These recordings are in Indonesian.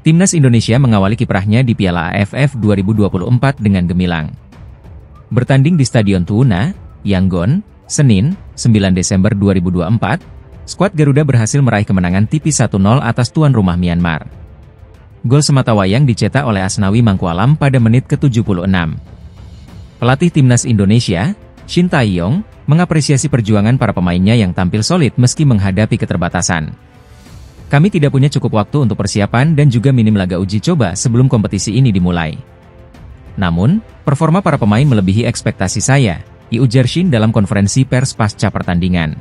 Timnas Indonesia mengawali kiprahnya di Piala AFF 2024 dengan gemilang. Bertanding di Stadion Tuuna, Yangon, Senin, 9 Desember 2024, skuad Garuda berhasil meraih kemenangan tipis 1-0 atas tuan rumah Myanmar. Gol sematawayang dicetak oleh Asnawi Mangkualam pada menit ke-76. Pelatih Timnas Indonesia, Shin Tae-yong, mengapresiasi perjuangan para pemainnya yang tampil solid meski menghadapi keterbatasan. Kami tidak punya cukup waktu untuk persiapan dan juga minim laga uji coba sebelum kompetisi ini dimulai. Namun, performa para pemain melebihi ekspektasi saya, ujar Shin dalam konferensi pers pasca pertandingan.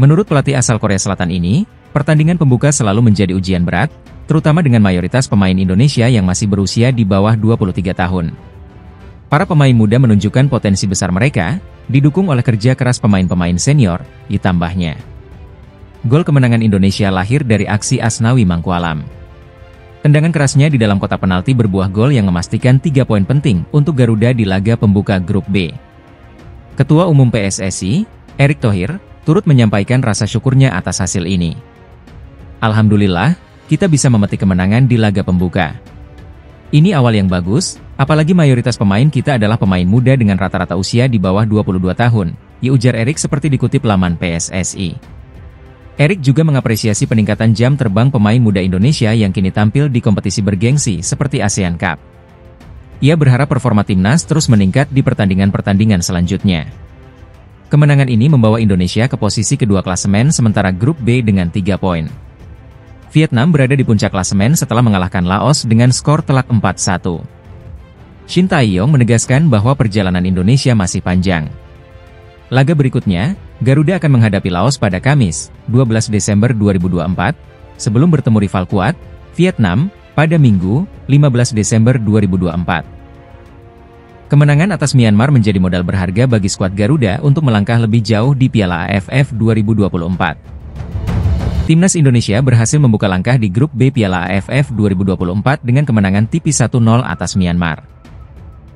Menurut pelatih asal Korea Selatan ini, pertandingan pembuka selalu menjadi ujian berat, terutama dengan mayoritas pemain Indonesia yang masih berusia di bawah 23 tahun. Para pemain muda menunjukkan potensi besar mereka, didukung oleh kerja keras pemain-pemain senior, ditambahnya. Gol kemenangan Indonesia lahir dari aksi Asnawi Mangkualam. Tendangan kerasnya di dalam kotak penalti berbuah gol yang memastikan 3 poin penting untuk Garuda di laga pembuka Grup B. Ketua Umum PSSI, Erick Thohir, turut menyampaikan rasa syukurnya atas hasil ini. Alhamdulillah, kita bisa memetik kemenangan di laga pembuka. Ini awal yang bagus, apalagi mayoritas pemain kita adalah pemain muda dengan rata-rata usia di bawah 22 tahun, ujar Erick seperti dikutip laman PSSI. Erick juga mengapresiasi peningkatan jam terbang pemain muda Indonesia yang kini tampil di kompetisi bergengsi seperti ASEAN Cup. Ia berharap performa timnas terus meningkat di pertandingan-pertandingan selanjutnya. Kemenangan ini membawa Indonesia ke posisi kedua klasemen sementara Grup B dengan 3 poin. Vietnam berada di puncak klasemen setelah mengalahkan Laos dengan skor telak 4-1. Shin Tae-yong menegaskan bahwa perjalanan Indonesia masih panjang. Laga berikutnya, Garuda akan menghadapi Laos pada Kamis, 12 Desember 2024, sebelum bertemu rival kuat, Vietnam, pada Minggu, 15 Desember 2024. Kemenangan atas Myanmar menjadi modal berharga bagi skuad Garuda untuk melangkah lebih jauh di Piala AFF 2024. Timnas Indonesia berhasil membuka langkah di Grup B Piala AFF 2024 dengan kemenangan tipis 1-0 atas Myanmar.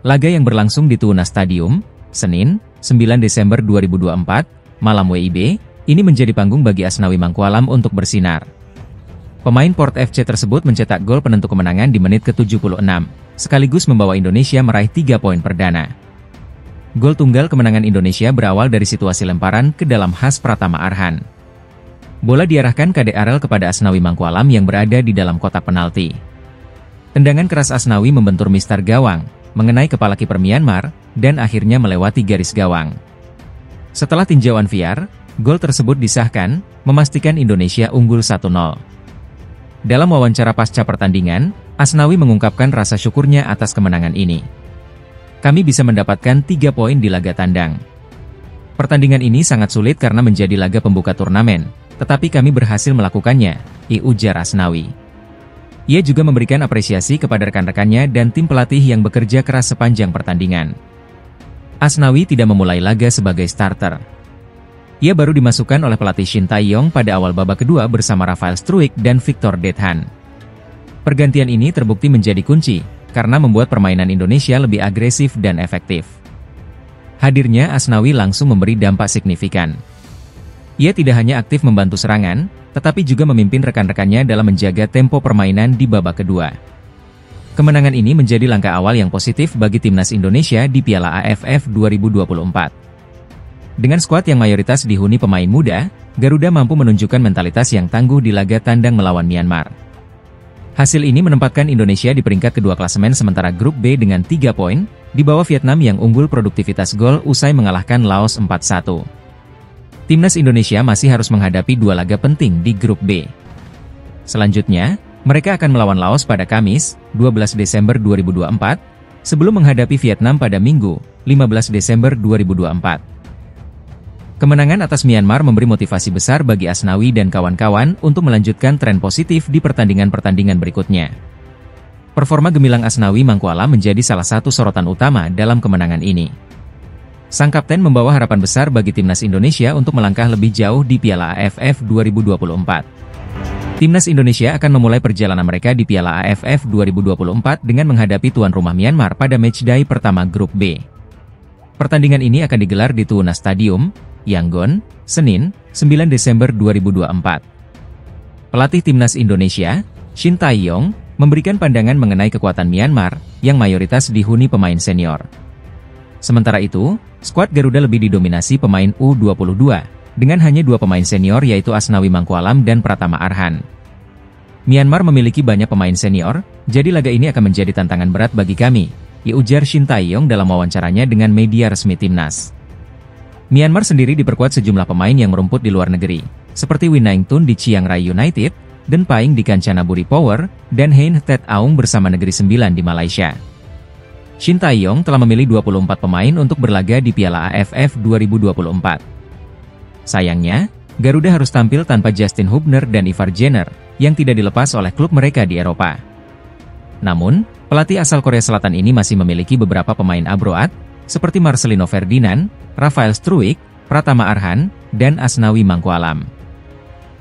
Laga yang berlangsung di Tuuna Stadium, Senin, 9 Desember 2024, malam WIB, ini menjadi panggung bagi Asnawi Mangkualam untuk bersinar. Pemain Port FC tersebut mencetak gol penentu kemenangan di menit ke-76, sekaligus membawa Indonesia meraih 3 poin perdana. Gol tunggal kemenangan Indonesia berawal dari situasi lemparan ke dalam khas Pratama Arhan. Bola diarahkan KDRL kepada Asnawi Mangkualam yang berada di dalam kotak penalti. Tendangan keras Asnawi membentur mistar gawang, mengenai kepala kiper Myanmar, dan akhirnya melewati garis gawang. Setelah tinjauan VAR, gol tersebut disahkan, memastikan Indonesia unggul 1-0. Dalam wawancara pasca pertandingan, Asnawi mengungkapkan rasa syukurnya atas kemenangan ini. Kami bisa mendapatkan 3 poin di laga tandang. Pertandingan ini sangat sulit karena menjadi laga pembuka turnamen, tetapi kami berhasil melakukannya, ujar Asnawi. Ia juga memberikan apresiasi kepada rekan-rekannya dan tim pelatih yang bekerja keras sepanjang pertandingan. Asnawi tidak memulai laga sebagai starter. Ia baru dimasukkan oleh pelatih Shin Tae-yong pada awal babak kedua bersama Rafael Struijk dan Victor Dethan. Pergantian ini terbukti menjadi kunci, karena membuat permainan Indonesia lebih agresif dan efektif. Hadirnya Asnawi langsung memberi dampak signifikan. Ia tidak hanya aktif membantu serangan, tetapi juga memimpin rekan-rekannya dalam menjaga tempo permainan di babak kedua. Kemenangan ini menjadi langkah awal yang positif bagi Timnas Indonesia di Piala AFF 2024. Dengan skuad yang mayoritas dihuni pemain muda, Garuda mampu menunjukkan mentalitas yang tangguh di laga tandang melawan Myanmar. Hasil ini menempatkan Indonesia di peringkat kedua klasemen sementara Grup B dengan 3 poin, di bawah Vietnam yang unggul produktivitas gol usai mengalahkan Laos 4-1. Timnas Indonesia masih harus menghadapi 2 laga penting di Grup B. Selanjutnya, mereka akan melawan Laos pada Kamis, 12 Desember 2024, sebelum menghadapi Vietnam pada Minggu, 15 Desember 2024. Kemenangan atas Myanmar memberi motivasi besar bagi Asnawi dan kawan-kawan untuk melanjutkan tren positif di pertandingan-pertandingan berikutnya. Performa gemilang Asnawi Mangkualam menjadi salah satu sorotan utama dalam kemenangan ini. Sang kapten membawa harapan besar bagi Timnas Indonesia untuk melangkah lebih jauh di Piala AFF 2024. Timnas Indonesia akan memulai perjalanan mereka di Piala AFF 2024 dengan menghadapi tuan rumah Myanmar pada matchday pertama Grup B. Pertandingan ini akan digelar di Tuna Stadium, Yangon, Senin, 9 Desember 2024. Pelatih Timnas Indonesia, Shin Tae-yong, memberikan pandangan mengenai kekuatan Myanmar, yang mayoritas dihuni pemain senior. Sementara itu, skuad Garuda lebih didominasi pemain U22, dengan hanya 2 pemain senior yaitu Asnawi Mangkualam dan Pratama Arhan. Myanmar memiliki banyak pemain senior, jadi laga ini akan menjadi tantangan berat bagi kami, ujar Shin Tae-yong dalam wawancaranya dengan media resmi Timnas. Myanmar sendiri diperkuat sejumlah pemain yang merumput di luar negeri, seperti Win Naingtun di Chiang Rai United, Den Paing di Kanchanaburi Power, dan Hein Tet Aung bersama Negeri Sembilan di Malaysia. Shin Tae-yong telah memilih 24 pemain untuk berlaga di Piala AFF 2024. Sayangnya, Garuda harus tampil tanpa Justin Hubner dan Ivar Jenner, yang tidak dilepas oleh klub mereka di Eropa. Namun, pelatih asal Korea Selatan ini masih memiliki beberapa pemain abroad, seperti Marcelino Ferdinand, Rafael Struijk, Pratama Arhan, dan Asnawi Mangkualam.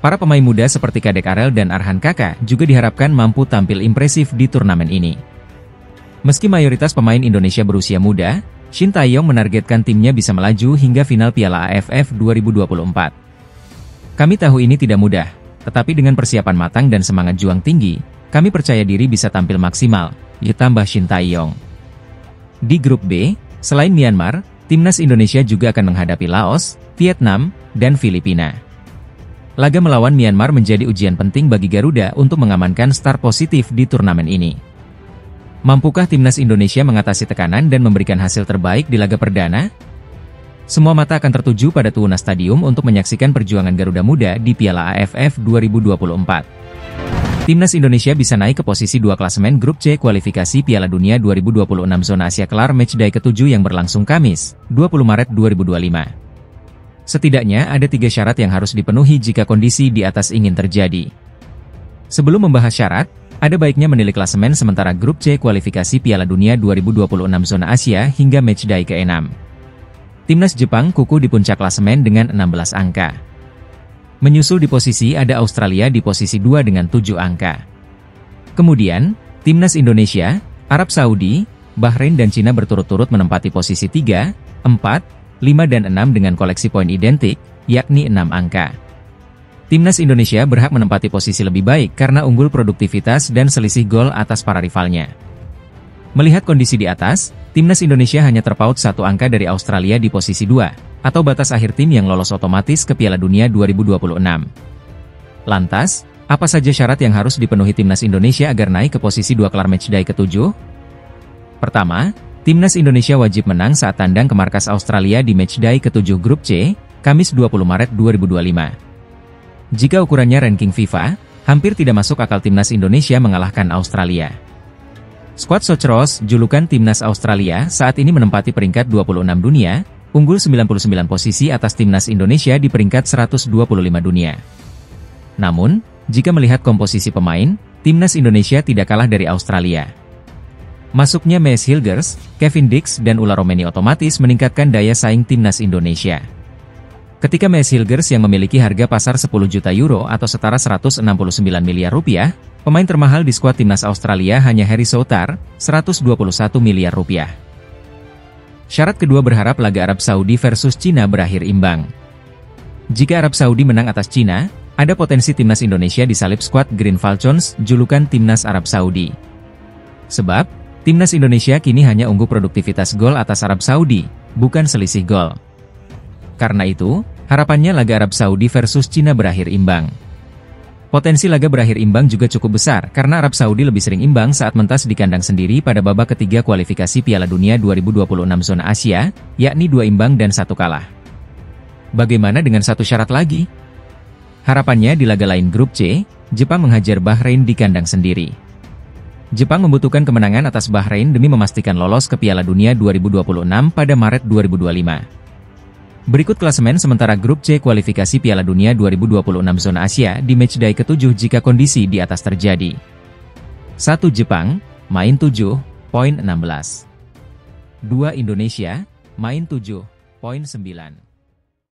Para pemain muda seperti Kadek Arel dan Arhan Kaka juga diharapkan mampu tampil impresif di turnamen ini. Meski mayoritas pemain Indonesia berusia muda, Shin Tae-yong menargetkan timnya bisa melaju hingga final Piala AFF 2024. Kami tahu ini tidak mudah, tetapi dengan persiapan matang dan semangat juang tinggi, kami percaya diri bisa tampil maksimal, ditambah Shin Tae-yong. Di grup B, selain Myanmar, Timnas Indonesia juga akan menghadapi Laos, Vietnam, dan Filipina. Laga melawan Myanmar menjadi ujian penting bagi Garuda untuk mengamankan start positif di turnamen ini. Mampukah Timnas Indonesia mengatasi tekanan dan memberikan hasil terbaik di laga perdana? Semua mata akan tertuju pada Tuna Stadium untuk menyaksikan perjuangan Garuda Muda di Piala AFF 2024. Timnas Indonesia bisa naik ke posisi 2 klasemen Grup C kualifikasi Piala Dunia 2026 Zona Asia kelar matchday ke-7 yang berlangsung Kamis, 20 Maret 2025. Setidaknya ada 3 syarat yang harus dipenuhi jika kondisi di atas ingin terjadi. Sebelum membahas syarat, ada baiknya menilik klasemen sementara Grup C kualifikasi Piala Dunia 2026 Zona Asia hingga matchday ke-6. Timnas Jepang kukuh di puncak klasemen dengan 16 angka. Menyusul di posisi ada Australia di posisi 2 dengan 7 angka. Kemudian, Timnas Indonesia, Arab Saudi, Bahrain dan Cina berturut-turut menempati posisi 3, 4, 5 dan 6 dengan koleksi poin identik, yakni 6 angka. Timnas Indonesia berhak menempati posisi lebih baik karena unggul produktivitas dan selisih gol atas para rivalnya. Melihat kondisi di atas, Timnas Indonesia hanya terpaut 1 angka dari Australia di posisi 2, atau batas akhir tim yang lolos otomatis ke Piala Dunia 2026. Lantas, apa saja syarat yang harus dipenuhi Timnas Indonesia agar naik ke posisi 2 kelar matchday ke-7? Pertama, Timnas Indonesia wajib menang saat tandang ke markas Australia di matchday ke-7 Grup C, Kamis 20 Maret 2025. Jika ukurannya ranking FIFA, hampir tidak masuk akal Timnas Indonesia mengalahkan Australia. Skuad Sochros, julukan Timnas Australia, saat ini menempati peringkat 26 dunia, unggul 99 posisi atas Timnas Indonesia di peringkat 125 dunia. Namun, jika melihat komposisi pemain, Timnas Indonesia tidak kalah dari Australia. Masuknya Maes Hilgers, Kevin Dix dan Ula Romeni otomatis meningkatkan daya saing Timnas Indonesia. Ketika Maes Hilgers yang memiliki harga pasar 10 juta euro atau setara 169 miliar rupiah, pemain termahal di skuad Timnas Australia hanya Harry Souttar, 121 miliar rupiah. Syarat kedua berharap laga Arab Saudi versus Cina berakhir imbang. Jika Arab Saudi menang atas Cina, ada potensi Timnas Indonesia disalip skuad Green Falcons, julukan Timnas Arab Saudi. Sebab, Timnas Indonesia kini hanya unggul produktivitas gol atas Arab Saudi, bukan selisih gol. Karena itu, harapannya laga Arab Saudi versus Cina berakhir imbang. Potensi laga berakhir imbang juga cukup besar karena Arab Saudi lebih sering imbang saat mentas di kandang sendiri pada babak ketiga kualifikasi Piala Dunia 2026 Zona Asia, yakni 2 imbang dan 1 kalah. Bagaimana dengan satu syarat lagi? Harapannya di laga lain Grup C, Jepang menghajar Bahrain di kandang sendiri. Jepang membutuhkan kemenangan atas Bahrain demi memastikan lolos ke Piala Dunia 2026 pada Maret 2025. Berikut klasemen sementara Grup C kualifikasi Piala Dunia 2026 Zona Asia di matchday ke-7 jika kondisi di atas terjadi. 1 Jepang, main 7, poin 16. 2 Indonesia, main 7, poin 9.